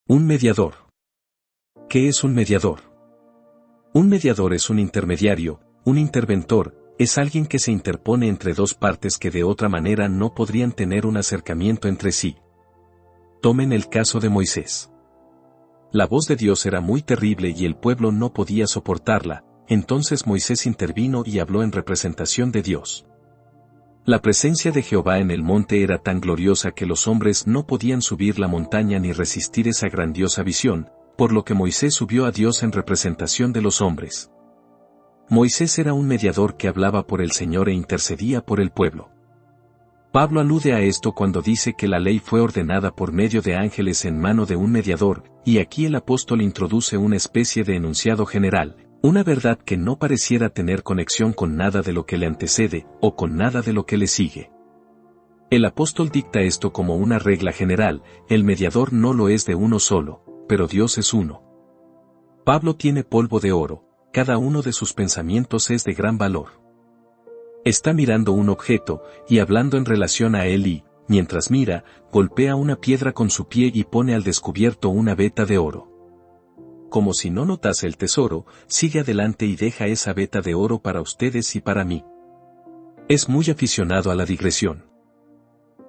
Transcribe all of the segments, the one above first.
Un mediador. ¿Qué es un mediador? Un mediador es un intermediario, un interventor, es alguien que se interpone entre dos partes que de otra manera no podrían tener un acercamiento entre sí. Tomen el caso de Moisés. La voz de Dios era muy terrible y el pueblo no podía soportarla, entonces Moisés intervino y habló en representación de Dios. La presencia de Jehová en el monte era tan gloriosa que los hombres no podían subir la montaña ni resistir esa grandiosa visión, por lo que Moisés subió a Dios en representación de los hombres. Moisés era un mediador que hablaba por el Señor e intercedía por el pueblo. Pablo alude a esto cuando dice que la ley fue ordenada por medio de ángeles en mano de un mediador, y aquí el apóstol introduce una especie de enunciado general, una verdad que no pareciera tener conexión con nada de lo que le antecede, o con nada de lo que le sigue. El apóstol dicta esto como una regla general: el mediador no lo es de uno solo, pero Dios es uno. Pablo tiene polvo de oro, cada uno de sus pensamientos es de gran valor. Está mirando un objeto, y hablando en relación a él y, mientras mira, golpea una piedra con su pie y pone al descubierto una veta de oro. Como si no notase el tesoro, sigue adelante y deja esa veta de oro para ustedes y para mí. Es muy aficionado a la digresión.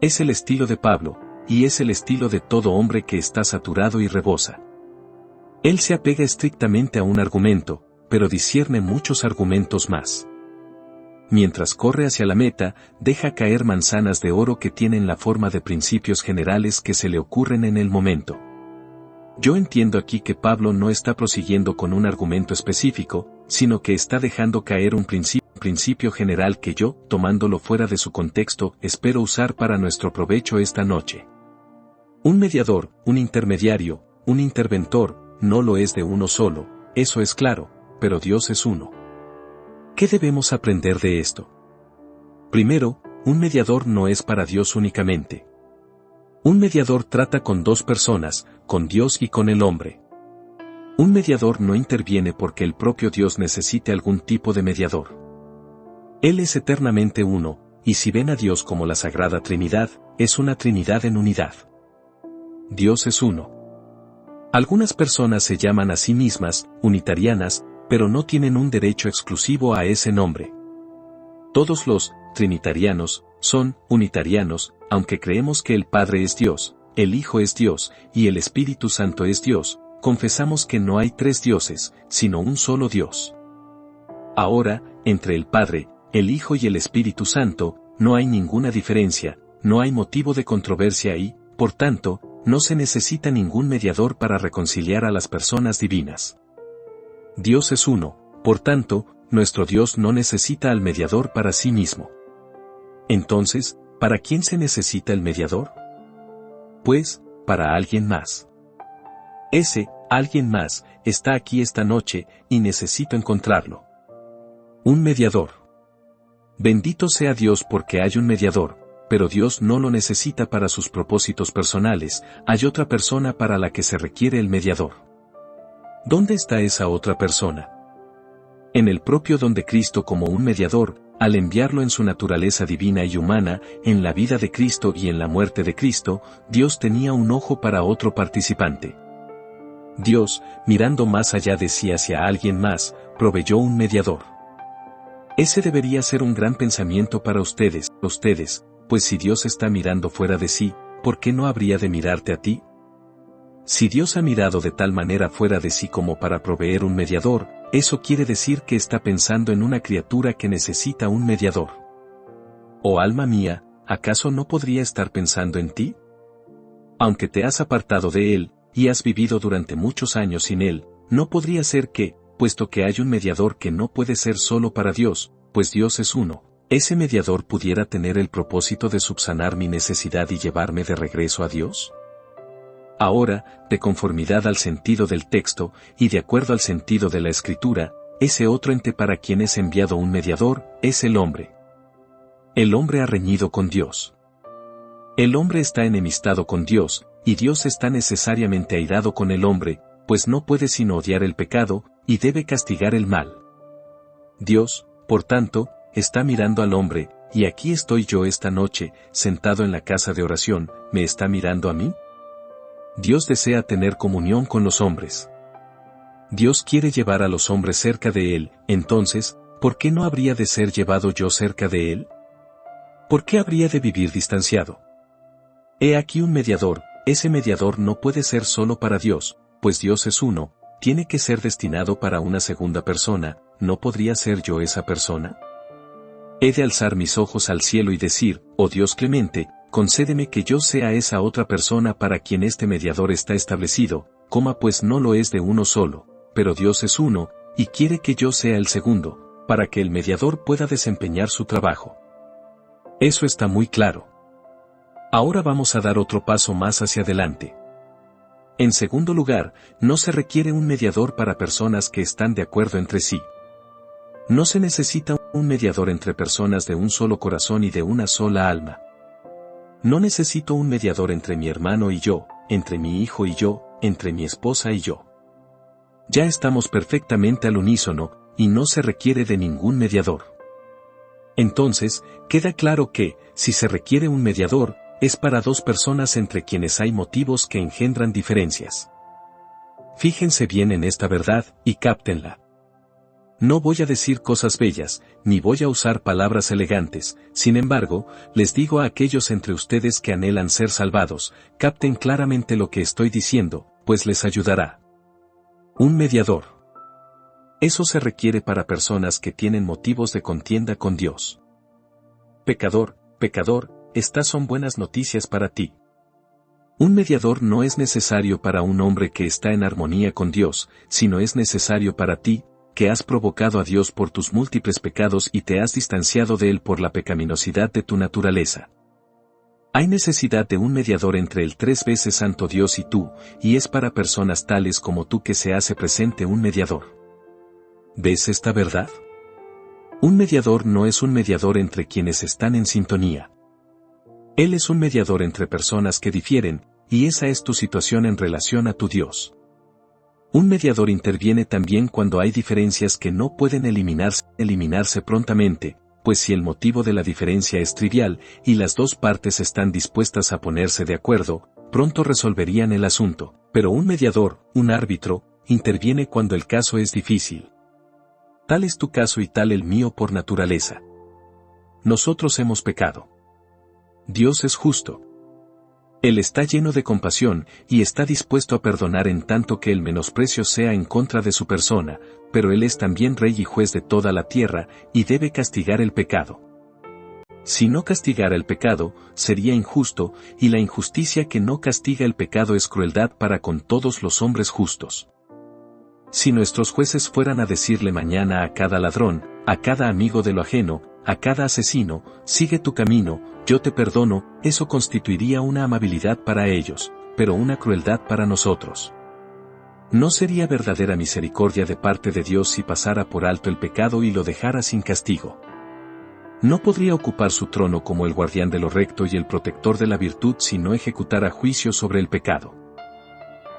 Es el estilo de Pablo, y es el estilo de todo hombre que está saturado y rebosa. Él se apega estrictamente a un argumento, pero discierne muchos argumentos más. Mientras corre hacia la meta, deja caer manzanas de oro que tienen la forma de principios generales que se le ocurren en el momento. Yo entiendo aquí que Pablo no está prosiguiendo con un argumento específico, sino que está dejando caer un principio general que yo, tomándolo fuera de su contexto, espero usar para nuestro provecho esta noche. Un mediador, un intermediario, un interventor, no lo es de uno solo, eso es claro, pero Dios es uno. ¿Qué debemos aprender de esto? Primero, un mediador no es para Dios únicamente. Un mediador trata con dos personas, con Dios y con el hombre. Un mediador no interviene porque el propio Dios necesite algún tipo de mediador. Él es eternamente uno, y si ven a Dios como la Sagrada Trinidad, es una Trinidad en unidad. Dios es uno. Algunas personas se llaman a sí mismas unitarianas, pero no tienen un derecho exclusivo a ese nombre. Todos los trinitarianos son unitarianos, aunque creemos que el Padre es Dios, el Hijo es Dios, y el Espíritu Santo es Dios, confesamos que no hay tres dioses, sino un solo Dios. Ahora, entre el Padre, el Hijo y el Espíritu Santo, no hay ninguna diferencia, no hay motivo de controversia y, por tanto, no se necesita ningún mediador para reconciliar a las personas divinas. Dios es uno, por tanto, nuestro Dios no necesita al mediador para sí mismo. Entonces, ¿para quién se necesita el mediador? Pues, para alguien más. Ese, alguien más, está aquí esta noche, y necesito encontrarlo. Un mediador. Bendito sea Dios porque hay un mediador, pero Dios no lo necesita para sus propósitos personales, hay otra persona para la que se requiere el mediador. ¿Dónde está esa otra persona? En el propio don de Cristo como un mediador, al enviarlo en su naturaleza divina y humana, en la vida de Cristo y en la muerte de Cristo, Dios tenía un ojo para otro participante. Dios, mirando más allá de sí hacia alguien más, proveyó un mediador. Ese debería ser un gran pensamiento para ustedes, pues si Dios está mirando fuera de sí, ¿por qué no habría de mirarte a ti? Si Dios ha mirado de tal manera fuera de sí como para proveer un mediador, eso quiere decir que está pensando en una criatura que necesita un mediador. Oh alma mía, ¿acaso no podría estar pensando en ti? Aunque te has apartado de Él, y has vivido durante muchos años sin Él, no podría ser que, puesto que hay un mediador que no puede ser solo para Dios, pues Dios es uno, ese mediador pudiera tener el propósito de subsanar mi necesidad y llevarme de regreso a Dios. Ahora, de conformidad al sentido del texto, y de acuerdo al sentido de la Escritura, ese otro ente para quien es enviado un mediador, es el hombre. El hombre ha reñido con Dios. El hombre está enemistado con Dios, y Dios está necesariamente airado con el hombre, pues no puede sino odiar el pecado, y debe castigar el mal. Dios, por tanto, está mirando al hombre, y aquí estoy yo esta noche, sentado en la casa de oración, ¿me está mirando a mí? Dios desea tener comunión con los hombres. Dios quiere llevar a los hombres cerca de Él, entonces, ¿por qué no habría de ser llevado yo cerca de Él? ¿Por qué habría de vivir distanciado? He aquí un mediador, ese mediador no puede ser solo para Dios, pues Dios es uno, tiene que ser destinado para una segunda persona, ¿no podría ser yo esa persona? He de alzar mis ojos al cielo y decir, oh Dios clemente, concédeme que yo sea esa otra persona para quien este mediador está establecido, pues no lo es de uno solo, pero Dios es uno, y quiere que yo sea el segundo, para que el mediador pueda desempeñar su trabajo. Eso está muy claro. Ahora vamos a dar otro paso más hacia adelante. En segundo lugar, no se requiere un mediador para personas que están de acuerdo entre sí. No se necesita un mediador entre personas de un solo corazón y de una sola alma. No necesito un mediador entre mi hermano y yo, entre mi hijo y yo, entre mi esposa y yo. Ya estamos perfectamente al unísono, y no se requiere de ningún mediador. Entonces, queda claro que, si se requiere un mediador, es para dos personas entre quienes hay motivos que engendran diferencias. Fíjense bien en esta verdad, y cáptenla. No voy a decir cosas bellas, ni voy a usar palabras elegantes, sin embargo, les digo a aquellos entre ustedes que anhelan ser salvados, capten claramente lo que estoy diciendo, pues les ayudará. Un mediador. Eso se requiere para personas que tienen motivos de contienda con Dios. Pecador, estas son buenas noticias para ti. Un mediador no es necesario para un hombre que está en armonía con Dios, sino es necesario para ti, que has provocado a Dios por tus múltiples pecados y te has distanciado de Él por la pecaminosidad de tu naturaleza. Hay necesidad de un mediador entre el tres veces santo Dios y tú, y es para personas tales como tú que se hace presente un mediador. ¿Ves esta verdad? Un mediador no es un mediador entre quienes están en sintonía. Él es un mediador entre personas que difieren, y esa es tu situación en relación a tu Dios. Un mediador interviene también cuando hay diferencias que no pueden eliminarse prontamente, pues si el motivo de la diferencia es trivial y las dos partes están dispuestas a ponerse de acuerdo, pronto resolverían el asunto, pero un mediador, un árbitro, interviene cuando el caso es difícil. Tal es tu caso y tal el mío por naturaleza. Nosotros hemos pecado. Dios es justo. Él está lleno de compasión y está dispuesto a perdonar en tanto que el menosprecio sea en contra de su persona, pero Él es también Rey y Juez de toda la tierra y debe castigar el pecado. Si no castigara el pecado, sería injusto, y la injusticia que no castiga el pecado es crueldad para con todos los hombres justos. Si nuestros jueces fueran a decirle mañana a cada ladrón, a cada amigo de lo ajeno, a cada asesino, sigue tu camino, yo te perdono, eso constituiría una amabilidad para ellos, pero una crueldad para nosotros. ¿No sería verdadera misericordia de parte de Dios si pasara por alto el pecado y lo dejara sin castigo? No podría ocupar su trono como el guardián de lo recto y el protector de la virtud si no ejecutara juicio sobre el pecado.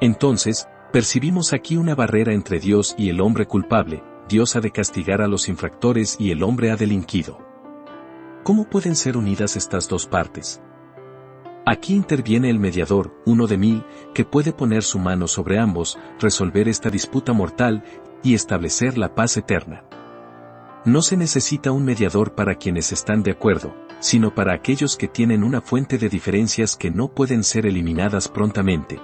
Entonces, percibimos aquí una barrera entre Dios y el hombre culpable. Dios ha de castigar a los infractores y el hombre ha delinquido. ¿Cómo pueden ser unidas estas dos partes? Aquí interviene el mediador, uno de mil, que puede poner su mano sobre ambos, resolver esta disputa mortal y establecer la paz eterna. No se necesita un mediador para quienes están de acuerdo, sino para aquellos que tienen una fuente de diferencias que no pueden ser eliminadas prontamente.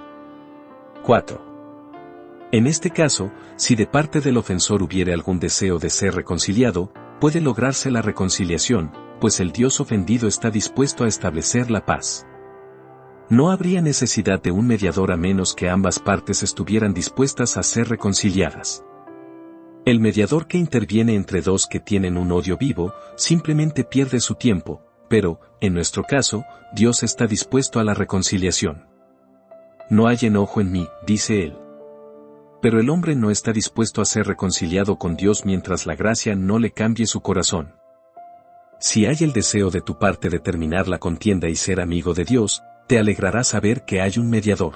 4. En este caso, si de parte del ofensor hubiere algún deseo de ser reconciliado, puede lograrse la reconciliación, pues el Dios ofendido está dispuesto a establecer la paz. No habría necesidad de un mediador a menos que ambas partes estuvieran dispuestas a ser reconciliadas. El mediador que interviene entre dos que tienen un odio vivo, simplemente pierde su tiempo, pero, en nuestro caso, Dios está dispuesto a la reconciliación. No hay enojo en mí, dice él. Pero el hombre no está dispuesto a ser reconciliado con Dios mientras la gracia no le cambie su corazón. Si hay el deseo de tu parte de terminar la contienda y ser amigo de Dios, te alegrará saber que hay un mediador.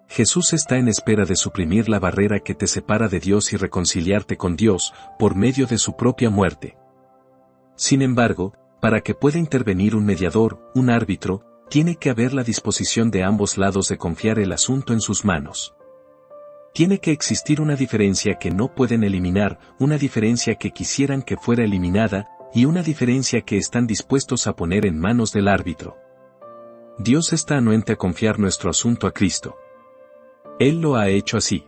Jesús está en espera de suprimir la barrera que te separa de Dios y reconciliarte con Dios, por medio de su propia muerte. Sin embargo, para que pueda intervenir un mediador, un árbitro, tiene que haber la disposición de ambos lados de confiar el asunto en sus manos. Tiene que existir una diferencia que no pueden eliminar, una diferencia que quisieran que fuera eliminada, y una diferencia que están dispuestos a poner en manos del árbitro. Dios está anuente a confiar nuestro asunto a Cristo. Él lo ha hecho así.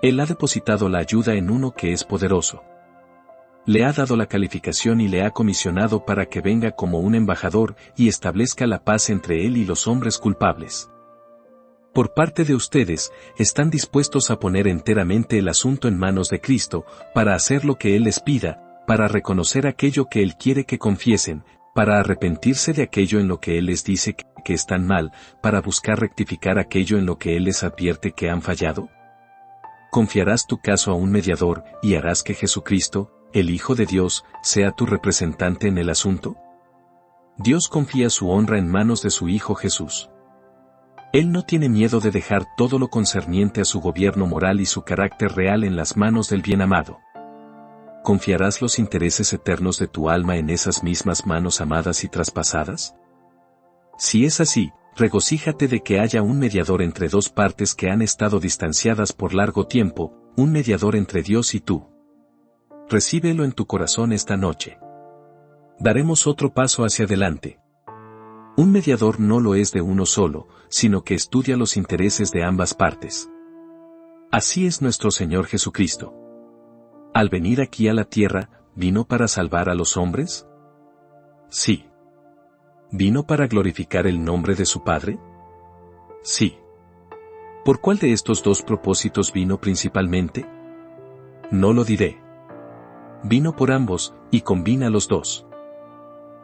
Él ha depositado la ayuda en uno que es poderoso. Le ha dado la calificación y le ha comisionado para que venga como un embajador y establezca la paz entre él y los hombres culpables. Por parte de ustedes, están dispuestos a poner enteramente el asunto en manos de Cristo, para hacer lo que Él les pida, para reconocer aquello que Él quiere que confiesen, para arrepentirse de aquello en lo que Él les dice que están mal, para buscar rectificar aquello en lo que Él les advierte que han fallado. ¿Confiarás tu caso a un mediador y harás que Jesucristo, el Hijo de Dios, sea tu representante en el asunto? Dios confía su honra en manos de su Hijo Jesús. Él no tiene miedo de dejar todo lo concerniente a su gobierno moral y su carácter real en las manos del bien amado. ¿Confiarás los intereses eternos de tu alma en esas mismas manos amadas y traspasadas? Si es así, regocíjate de que haya un mediador entre dos partes que han estado distanciadas por largo tiempo, un mediador entre Dios y tú. Recíbelo en tu corazón esta noche. Daremos otro paso hacia adelante. Un mediador no lo es de uno solo, sino que estudia los intereses de ambas partes. Así es nuestro Señor Jesucristo. Al venir aquí a la tierra, ¿vino para salvar a los hombres? Sí. ¿Vino para glorificar el nombre de su Padre? Sí. ¿Por cuál de estos dos propósitos vino principalmente? No lo diré. Vino por ambos, y combina los dos.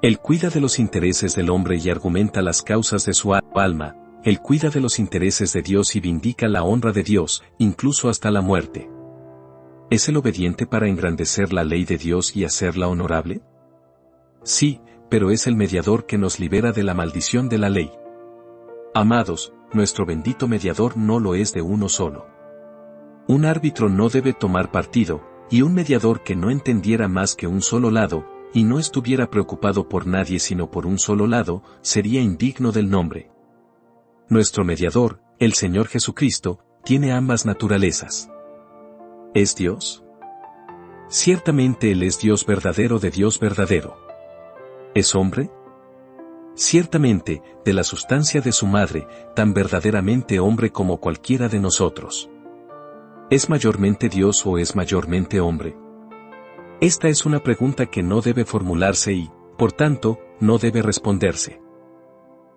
Él cuida de los intereses del hombre y argumenta las causas de su alma, Él cuida de los intereses de Dios y vindica la honra de Dios, incluso hasta la muerte. ¿Es el obediente para engrandecer la ley de Dios y hacerla honorable? Sí, pero es el mediador que nos libera de la maldición de la ley. Amados, nuestro bendito mediador no lo es de uno solo. Un árbitro no debe tomar partido, y un mediador que no entendiera más que un solo lado, y no estuviera preocupado por nadie sino por un solo lado, sería indigno del nombre. Nuestro mediador, el Señor Jesucristo, tiene ambas naturalezas. ¿Es Dios? Ciertamente Él es Dios verdadero de Dios verdadero. ¿Es hombre? Ciertamente, de la sustancia de su madre, tan verdaderamente hombre como cualquiera de nosotros. ¿Es mayormente Dios o es mayormente hombre? Esta es una pregunta que no debe formularse y, por tanto, no debe responderse.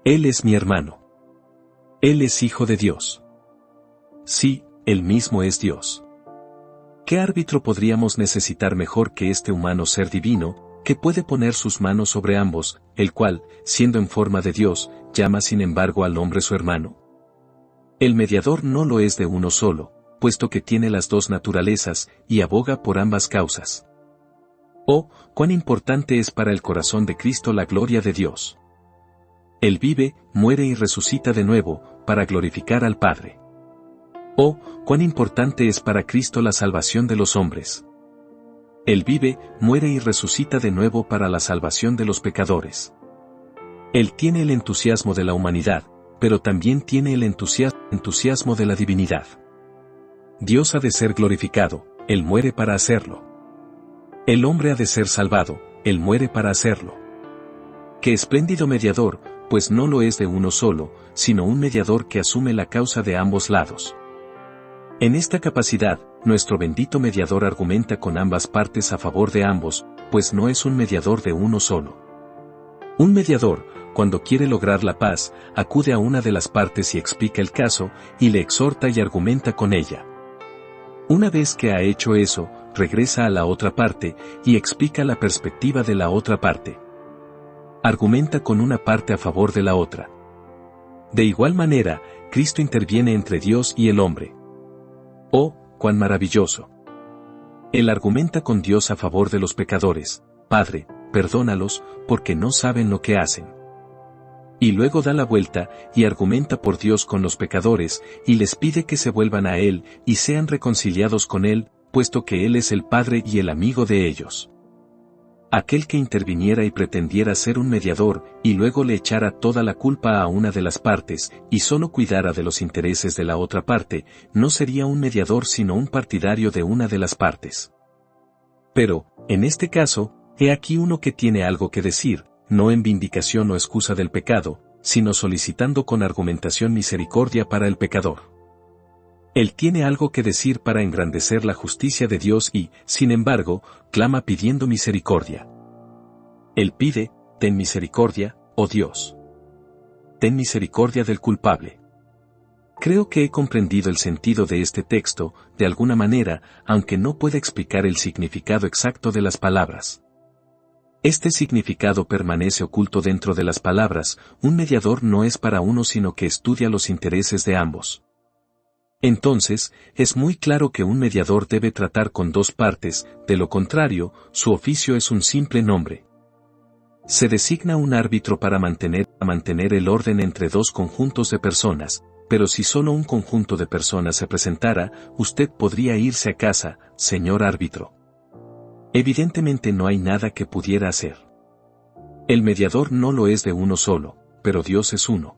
Él es mi hermano. Él es hijo de Dios. Sí, Él mismo es Dios. ¿Qué árbitro podríamos necesitar mejor que este humano ser divino, que puede poner sus manos sobre ambos, el cual, siendo en forma de Dios, llama sin embargo al hombre su hermano? El mediador no lo es de uno solo, puesto que tiene las dos naturalezas, y aboga por ambas causas. Oh, cuán importante es para el corazón de Cristo la gloria de Dios. Él vive, muere y resucita de nuevo, para glorificar al Padre. Oh, cuán importante es para Cristo la salvación de los hombres. Él vive, muere y resucita de nuevo para la salvación de los pecadores. Él tiene el entusiasmo de la humanidad, pero también tiene el entusiasmo de la divinidad. Dios ha de ser glorificado, Él muere para hacerlo. El hombre ha de ser salvado, Él muere para hacerlo. ¡Qué espléndido mediador, pues no lo es de uno solo, sino un mediador que asume la causa de ambos lados! En esta capacidad, nuestro bendito mediador argumenta con ambas partes a favor de ambos, pues no es un mediador de uno solo. Un mediador, cuando quiere lograr la paz, acude a una de las partes y explica el caso, y le exhorta y argumenta con ella. Una vez que ha hecho eso, regresa a la otra parte, y explica la perspectiva de la otra parte. Argumenta con una parte a favor de la otra. De igual manera, Cristo interviene entre Dios y el hombre. ¡Oh, cuán maravilloso! Él argumenta con Dios a favor de los pecadores: Padre, perdónalos, porque no saben lo que hacen. Y luego da la vuelta, y argumenta por Dios con los pecadores, y les pide que se vuelvan a Él, y sean reconciliados con Él, puesto que Él es el Padre y el amigo de ellos. aquel que interviniera y pretendiera ser un mediador, y luego le echara toda la culpa a una de las partes, y solo cuidara de los intereses de la otra parte, no sería un mediador sino un partidario de una de las partes. Pero, en este caso, he aquí uno que tiene algo que decir, no en vindicación o excusa del pecado, sino solicitando con argumentación misericordia para el pecador. Él tiene algo que decir para engrandecer la justicia de Dios y, sin embargo, clama pidiendo misericordia. Él pide, ten misericordia, oh Dios. Ten misericordia del culpable. Creo que he comprendido el sentido de este texto, de alguna manera, aunque no pueda explicar el significado exacto de las palabras. Este significado permanece oculto dentro de las palabras, un mediador no es para uno sino que estudia los intereses de ambos. Entonces, es muy claro que un mediador debe tratar con dos partes, de lo contrario, su oficio es un simple nombre. Se designa un árbitro para mantener el orden entre dos conjuntos de personas, pero si solo un conjunto de personas se presentara, usted podría irse a casa, señor árbitro. Evidentemente no hay nada que pudiera hacer. El mediador no lo es de uno solo, pero Dios es uno.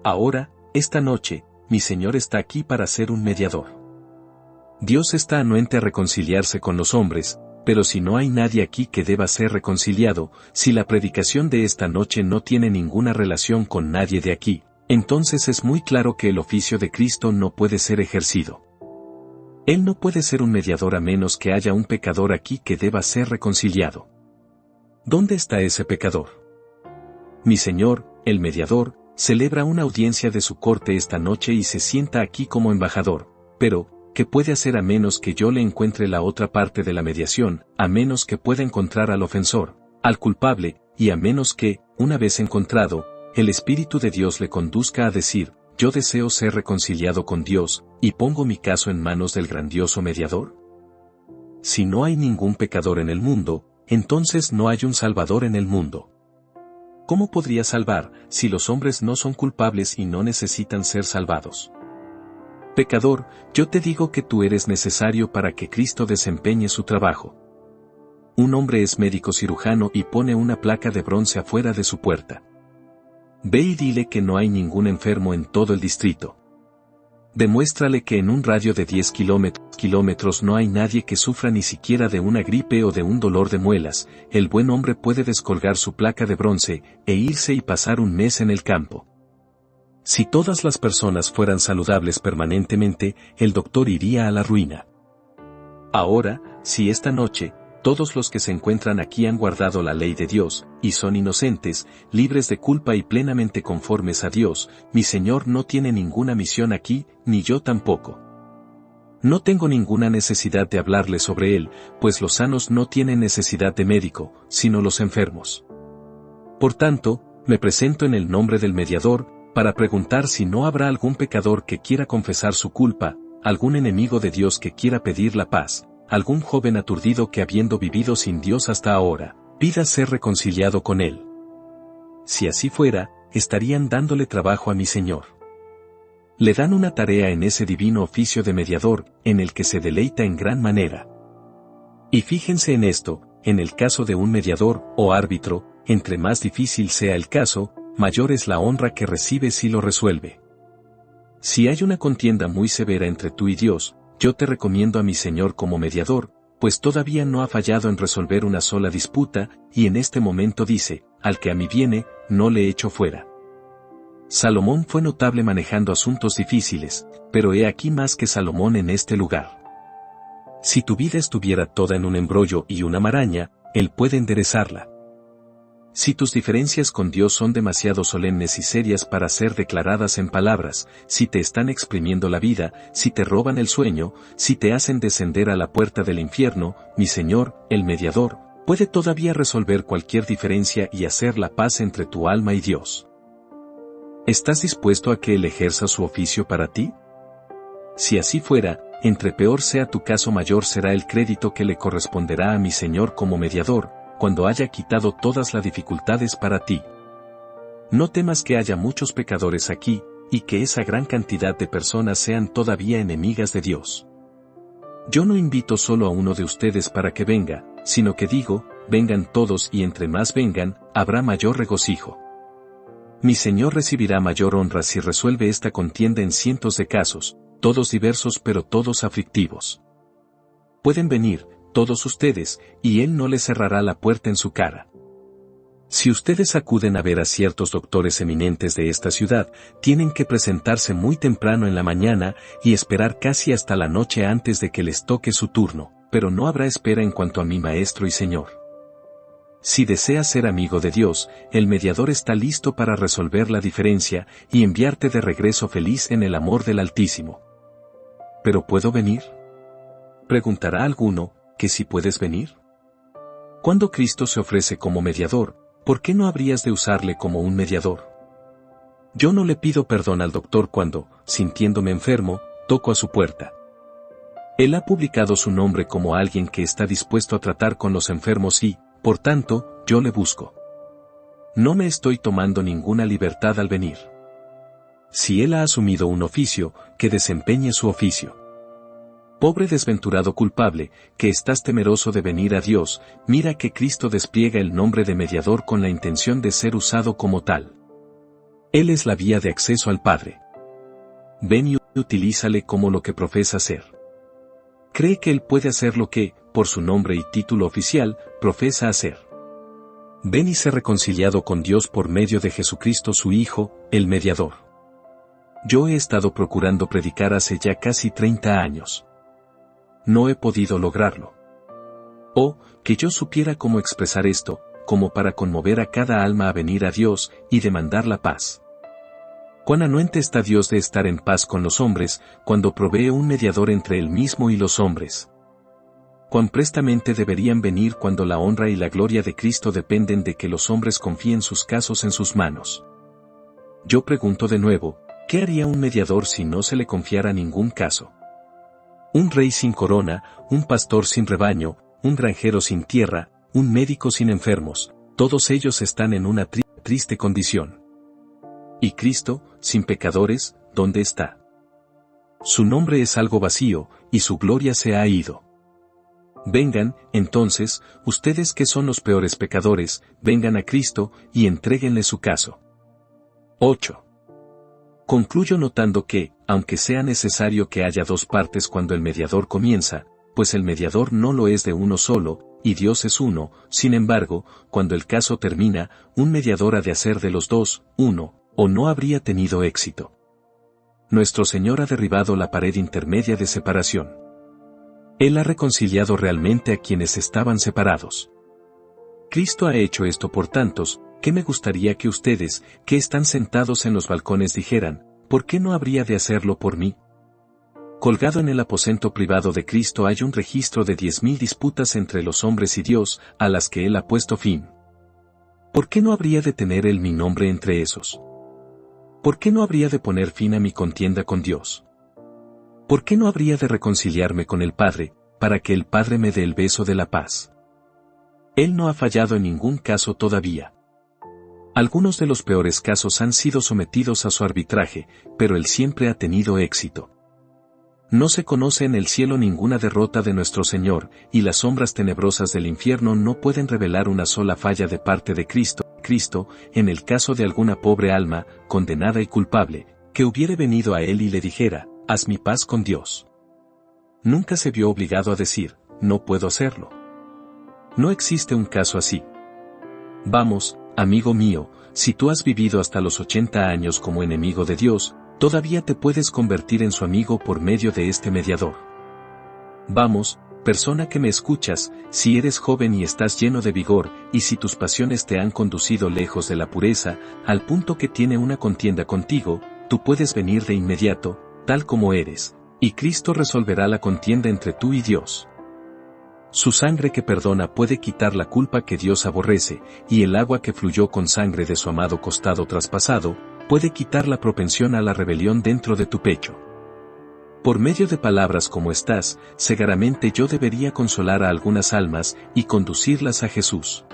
Ahora, esta noche, mi Señor está aquí para ser un mediador. Dios está anuente a reconciliarse con los hombres, pero si no hay nadie aquí que deba ser reconciliado, si la predicación de esta noche no tiene ninguna relación con nadie de aquí, entonces es muy claro que el oficio de Cristo no puede ser ejercido. Él no puede ser un mediador a menos que haya un pecador aquí que deba ser reconciliado. ¿Dónde está ese pecador? Mi Señor, el mediador, celebra una audiencia de su corte esta noche y se sienta aquí como embajador, pero, ¿qué puede hacer a menos que yo le encuentre la otra parte de la mediación, a menos que pueda encontrar al ofensor, al culpable, y a menos que, una vez encontrado, el Espíritu de Dios le conduzca a decir, yo deseo ser reconciliado con Dios, y pongo mi caso en manos del grandioso mediador? Si no hay ningún pecador en el mundo, entonces no hay un Salvador en el mundo. ¿Cómo podría salvar, si los hombres no son culpables y no necesitan ser salvados? Pecador, yo te digo que tú eres necesario para que Cristo desempeñe su trabajo. Un hombre es médico cirujano y pone una placa de bronce afuera de su puerta. Ve y dile que no hay ningún enfermo en todo el distrito. Demuéstrale que en un radio de 10 kilómetros no hay nadie que sufra ni siquiera de una gripe o de un dolor de muelas. El buen hombre puede descolgar su placa de bronce e irse y pasar un mes en el campo. Si todas las personas fueran saludables permanentemente, el doctor iría a la ruina. Ahora, si esta noche, todos los que se encuentran aquí han guardado la ley de Dios, y son inocentes, libres de culpa y plenamente conformes a Dios, mi Señor no tiene ninguna misión aquí, ni yo tampoco. No tengo ninguna necesidad de hablarle sobre él, pues los sanos no tienen necesidad de médico, sino los enfermos. Por tanto, me presento en el nombre del mediador, para preguntar si no habrá algún pecador que quiera confesar su culpa, algún enemigo de Dios que quiera pedir la paz, algún joven aturdido que habiendo vivido sin Dios hasta ahora, pida ser reconciliado con Él. Si así fuera, estarían dándole trabajo a mi Señor. Le dan una tarea en ese divino oficio de mediador, en el que se deleita en gran manera. Y fíjense en esto, en el caso de un mediador, o árbitro, entre más difícil sea el caso, mayor es la honra que recibe si lo resuelve. Si hay una contienda muy severa entre tú y Dios, yo te recomiendo a mi Señor como mediador, pues todavía no ha fallado en resolver una sola disputa, y en este momento dice, al que a mí viene, no le echo fuera. Salomón fue notable manejando asuntos difíciles, pero he aquí más que Salomón en este lugar. Si tu vida estuviera toda en un embrollo y una maraña, Él puede enderezarla. Si tus diferencias con Dios son demasiado solemnes y serias para ser declaradas en palabras, si te están exprimiendo la vida, si te roban el sueño, si te hacen descender a la puerta del infierno, mi Señor, el mediador, puede todavía resolver cualquier diferencia y hacer la paz entre tu alma y Dios. ¿Estás dispuesto a que Él ejerza su oficio para ti? Si así fuera, entre peor sea tu caso, mayor será el crédito que le corresponderá a mi Señor como mediador, cuando haya quitado todas las dificultades para ti. No temas que haya muchos pecadores aquí, y que esa gran cantidad de personas sean todavía enemigas de Dios. Yo no invito solo a uno de ustedes para que venga, sino que digo, vengan todos y entre más vengan, habrá mayor regocijo. Mi Señor recibirá mayor honra si resuelve esta contienda en cientos de casos, todos diversos pero todos aflictivos. Pueden venir, todos ustedes, y Él no les cerrará la puerta en su cara. Si ustedes acuden a ver a ciertos doctores eminentes de esta ciudad, tienen que presentarse muy temprano en la mañana y esperar casi hasta la noche antes de que les toque su turno, pero no habrá espera en cuanto a mi Maestro y Señor. Si deseas ser amigo de Dios, el mediador está listo para resolver la diferencia y enviarte de regreso feliz en el amor del Altísimo. ¿Pero puedo venir? Preguntará alguno, ¿que si puedes venir? Cuando Cristo se ofrece como mediador, ¿por qué no habrías de usarle como un mediador? Yo no le pido perdón al doctor cuando, sintiéndome enfermo, toco a su puerta. Él ha publicado su nombre como alguien que está dispuesto a tratar con los enfermos y, por tanto, yo le busco. No me estoy tomando ninguna libertad al venir. Si él ha asumido un oficio, que desempeñe su oficio. Pobre desventurado culpable, que estás temeroso de venir a Dios, mira que Cristo despliega el nombre de mediador con la intención de ser usado como tal. Él es la vía de acceso al Padre. Ven y utilízale como lo que profesa ser. Cree que Él puede hacer lo que, por su nombre y título oficial, profesa hacer. Ven y sé reconciliado con Dios por medio de Jesucristo su Hijo, el mediador. Yo he estado procurando predicar hace ya casi 30 años. No he podido lograrlo. Oh, que yo supiera cómo expresar esto, como para conmover a cada alma a venir a Dios y demandar la paz. Cuán anuente está Dios de estar en paz con los hombres, cuando provee un mediador entre Él mismo y los hombres. Cuán prestamente deberían venir cuando la honra y la gloria de Cristo dependen de que los hombres confíen sus casos en sus manos. Yo pregunto de nuevo, ¿qué haría un mediador si no se le confiara ningún caso? Un rey sin corona, un pastor sin rebaño, un granjero sin tierra, un médico sin enfermos, todos ellos están en una triste condición. ¿Y Cristo, sin pecadores, dónde está? Su nombre es algo vacío, y su gloria se ha ido. Vengan, entonces, ustedes que son los peores pecadores, vengan a Cristo, y entréguenle su caso. 8. Concluyo notando que, aunque sea necesario que haya dos partes cuando el mediador comienza, pues el mediador no lo es de uno solo, y Dios es uno, sin embargo, cuando el caso termina, un mediador ha de hacer de los dos, uno, o no habría tenido éxito. Nuestro Señor ha derribado la pared intermedia de separación. Él ha reconciliado realmente a quienes estaban separados. Cristo ha hecho esto por tantos, que me gustaría que ustedes, que están sentados en los balcones dijeran, ¿por qué no habría de hacerlo por mí? Colgado en el aposento privado de Cristo hay un registro de 10.000 disputas entre los hombres y Dios, a las que Él ha puesto fin. ¿Por qué no habría de tener Él mi nombre entre esos? ¿Por qué no habría de poner fin a mi contienda con Dios? ¿Por qué no habría de reconciliarme con el Padre, para que el Padre me dé el beso de la paz? Él no ha fallado en ningún caso todavía. Algunos de los peores casos han sido sometidos a su arbitraje, pero Él siempre ha tenido éxito. No se conoce en el cielo ninguna derrota de nuestro Señor, y las sombras tenebrosas del infierno no pueden revelar una sola falla de parte de Cristo, en el caso de alguna pobre alma, condenada y culpable, que hubiere venido a Él y le dijera, haz mi paz con Dios. Nunca se vio obligado a decir, no puedo hacerlo. No existe un caso así. Vamos, amigo mío, si tú has vivido hasta los 80 años como enemigo de Dios, todavía te puedes convertir en su amigo por medio de este mediador. Vamos, persona que me escuchas, si eres joven y estás lleno de vigor, y si tus pasiones te han conducido lejos de la pureza, al punto que tiene una contienda contigo, tú puedes venir de inmediato, tal como eres, y Cristo resolverá la contienda entre tú y Dios. Su sangre que perdona puede quitar la culpa que Dios aborrece, y el agua que fluyó con sangre de su amado costado traspasado, puede quitar la propensión a la rebelión dentro de tu pecho. Por medio de palabras como estas, seguramente yo debería consolar a algunas almas y conducirlas a Jesús.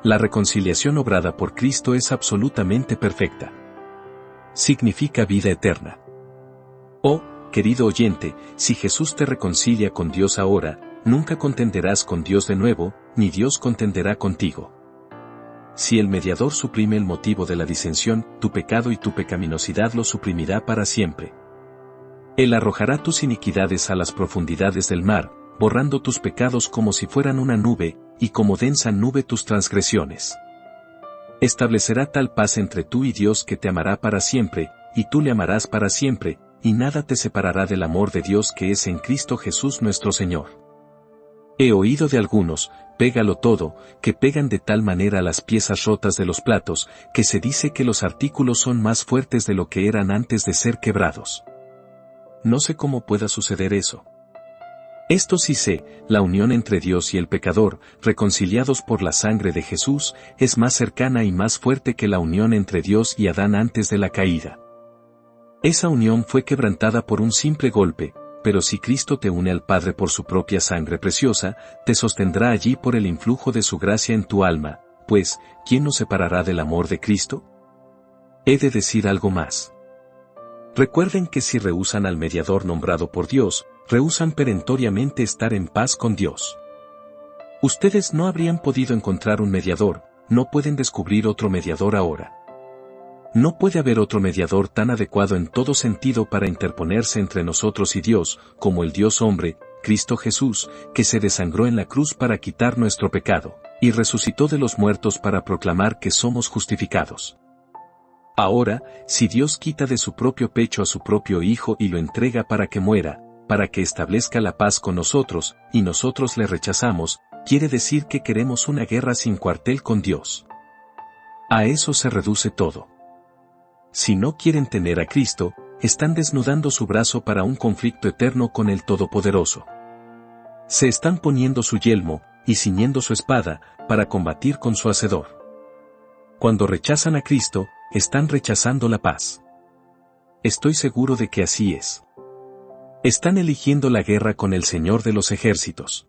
La reconciliación obrada por Cristo es absolutamente perfecta. Significa vida eterna. Oh, querido oyente, si Jesús te reconcilia con Dios ahora, nunca contenderás con Dios de nuevo, ni Dios contenderá contigo. Si el mediador suprime el motivo de la disensión, tu pecado y tu pecaminosidad lo suprimirá para siempre. Él arrojará tus iniquidades a las profundidades del mar, borrando tus pecados como si fueran una nube, y como densa nube tus transgresiones. Establecerá tal paz entre tú y Dios que te amará para siempre, y tú le amarás para siempre, y nada te separará del amor de Dios que es en Cristo Jesús nuestro Señor. He oído de algunos, pégalo todo, que pegan de tal manera las piezas rotas de los platos, que se dice que los artículos son más fuertes de lo que eran antes de ser quebrados. No sé cómo pueda suceder eso. Esto sí sé, la unión entre Dios y el pecador, reconciliados por la sangre de Jesús, es más cercana y más fuerte que la unión entre Dios y Adán antes de la caída. Esa unión fue quebrantada por un simple golpe, pero si Cristo te une al Padre por su propia sangre preciosa, te sostendrá allí por el influjo de su gracia en tu alma, pues, ¿quién nos separará del amor de Cristo? He de decir algo más. Recuerden que si rehúsan al mediador nombrado por Dios, rehúsan perentoriamente estar en paz con Dios. Ustedes no habrían podido encontrar un mediador, no pueden descubrir otro mediador ahora. No puede haber otro mediador tan adecuado en todo sentido para interponerse entre nosotros y Dios, como el Dios hombre, Cristo Jesús, que se desangró en la cruz para quitar nuestro pecado, y resucitó de los muertos para proclamar que somos justificados. Ahora, si Dios quita de su propio pecho a su propio Hijo y lo entrega para que muera, para que establezca la paz con nosotros, y nosotros le rechazamos, quiere decir que queremos una guerra sin cuartel con Dios. A eso se reduce todo. Si no quieren tener a Cristo, están desnudando su brazo para un conflicto eterno con el Todopoderoso. Se están poniendo su yelmo, y ciñendo su espada, para combatir con su Hacedor. Cuando rechazan a Cristo, están rechazando la paz. Estoy seguro de que así es. Están eligiendo la guerra con el Señor de los ejércitos.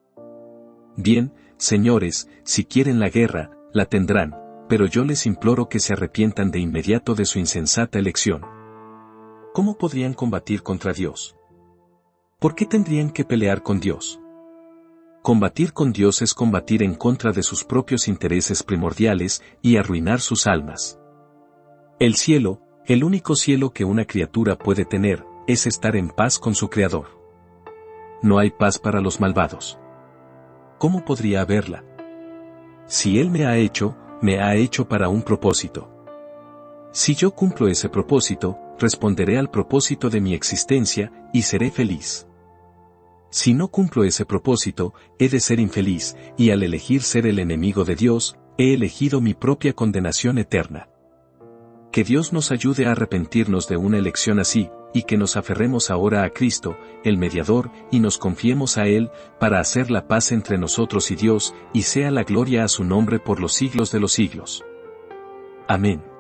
Bien, señores, si quieren la guerra, la tendrán, pero yo les imploro que se arrepientan de inmediato de su insensata elección. ¿Cómo podrían combatir contra Dios? ¿Por qué tendrían que pelear con Dios? Combatir con Dios es combatir en contra de sus propios intereses primordiales y arruinar sus almas. El cielo, el único cielo que una criatura puede tener, es estar en paz con su Creador. No hay paz para los malvados. ¿Cómo podría haberla? Si Él me ha hecho para un propósito. Si yo cumplo ese propósito, responderé al propósito de mi existencia, y seré feliz. Si no cumplo ese propósito, he de ser infeliz, y al elegir ser el enemigo de Dios, he elegido mi propia condenación eterna. Que Dios nos ayude a arrepentirnos de una elección así, y que nos aferremos ahora a Cristo, el mediador, y nos confiemos a Él, para hacer la paz entre nosotros y Dios, y sea la gloria a su nombre por los siglos de los siglos. Amén.